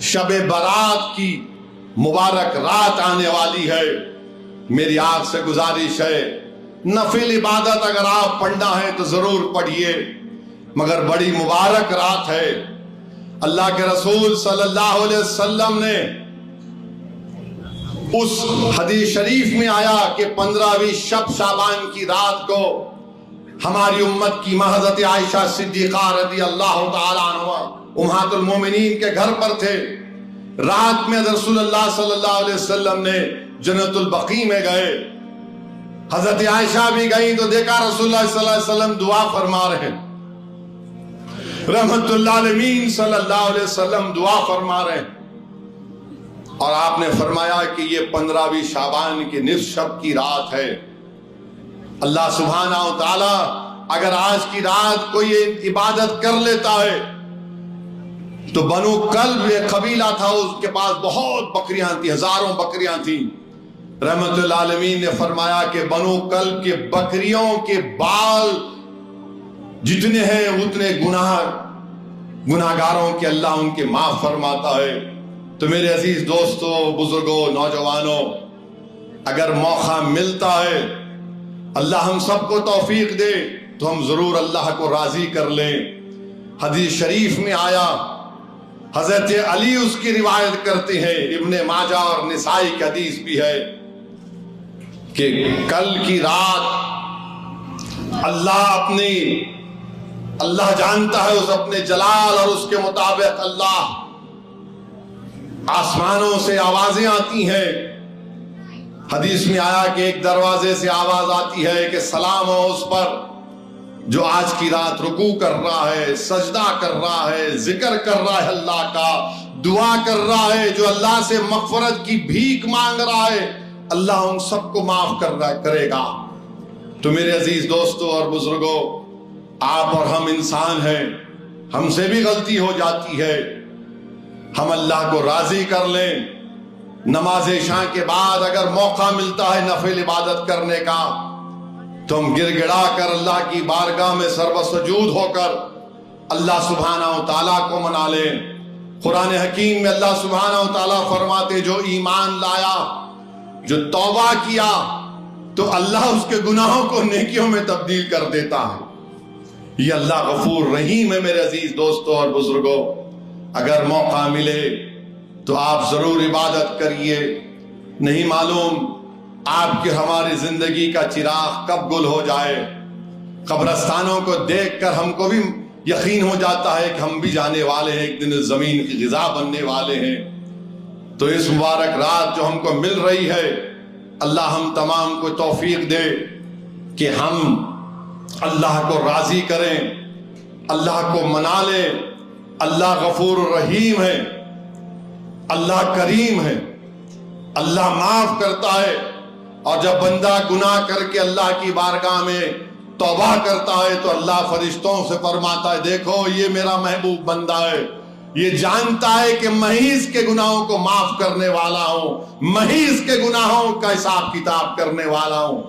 शब बारात की मुबारक रात आने वाली है। मेरी आपसे गुजारिश है, नफिल इबादत अगर आप पढ़ना है तो जरूर पढ़िए, मगर बड़ी मुबारक रात है। अल्लाह के रसूल सल्लल्लाहु अलैहि वसल्लम ने उस हदीस शरीफ में आया कि 15वीं शब शाबान की रात को हमारी उम्मत की हज़रत आयशा सिद्दीक़ा रज़ी अल्लाह तआला अन्हा उम्महातुल मोमिनीन के घर पर थे। रात में रसूलुल्लाह सल्लल्लाहु अलैहि वसल्लम ने जन्नतुल बकी में गए, हज़रत आयशा भी गई तो देखा रसूलुल्लाह सल्लल्लाहु अलैहि वसल्लम दुआ फरमा रहे, रहमतुल आलमीन सल्लल्लाहु अलैहि वसल्लम दुआ फरमा रहे हैं। और आपने फरमाया कि ये 15वीं शाबान की निस्फ शब की रात है। अल्लाह सुब्हानहू व तआला अगर आज की रात कोई इबादत कर लेता है तो बनु कल्ब एक कबीला था, उसके पास बहुत बकरियां थी, हजारों बकरियां थी। रहमतुल आलमीन ने फरमाया कि बनु कल्ब के बकरियों के बाल जितने हैं उतने गुनाहगारों के अल्लाह उनके माफ फरमाता है। तो मेरे अजीज दोस्तों, बुजुर्गों, नौजवानों, अगर मौका मिलता है, अल्लाह हम सबको तौफीक दे तो हम जरूर अल्लाह को राजी कर लें। हदीस शरीफ में आया, हजरत अली उसकी रिवायत करते हैं, इब्ने माजा और निसाई की हदीस भी है कि कल की रात अल्लाह जानता है, उस अपने जलाल और उसके मुताबिक अल्लाह आसमानों से आवाजें आती हैं। हदीस में आया कि एक दरवाजे से आवाज आती है कि सलाम हो उस पर जो आज की रात रुकू कर रहा है, सजदा कर रहा है, जिक्र कर रहा है, अल्लाह का दुआ कर रहा है, जो अल्लाह से मग़फ़िरत की भीख मांग रहा है, अल्लाह उन सबको माफ करेगा। तो मेरे अजीज दोस्तों और बुजुर्गों, आप और हम इंसान हैं, हमसे भी गलती हो जाती है। हम अल्लाह को राजी कर लें। नमाज इशा के बाद अगर मौका मिलता है नफिल इबादत करने का तो हम गिड़गिड़ा कर अल्लाह की बारगाह में सर्वसजूद होकर अल्लाह सुब्हानहू व तआला को मना लें। कुरान हकीम में अल्लाह सुब्हानहू व तआला फरमाते, जो ईमान लाया, जो तौबा किया, तो अल्लाह उसके गुनाहों को नेकियों में तब्दील कर देता है। ये अल्लाह गफूर रहीम है। मेरे अजीज दोस्तों और बुजुर्गों, अगर मौका मिले तो आप जरूर इबादत करिए। नहीं मालूम आपकी हमारी जिंदगी का चिराग कब गुल हो जाए। कब्रस्तानों को देखकर हमको भी यकीन हो जाता है कि हम भी जाने वाले हैं, एक दिन इस जमीन की ग़िज़ा बनने वाले हैं। तो इस मुबारक रात जो हमको मिल रही है, अल्लाह हम तमाम को तौफीक दे कि हम अल्लाह को राजी करें, अल्लाह को मना लें। अल्लाह गफूर रहीम है, अल्लाह करीम है, अल्लाह माफ करता है। और जब बंदा गुनाह करके अल्लाह की बारगाह में तौबा करता है तो अल्लाह फरिश्तों से फरमाता है, देखो ये मेरा महबूब बंदा है, ये जानता है कि मैं ही इसके गुनाहों को माफ करने वाला हूं, मैं ही इसके गुनाहों का हिसाब किताब करने वाला हूं।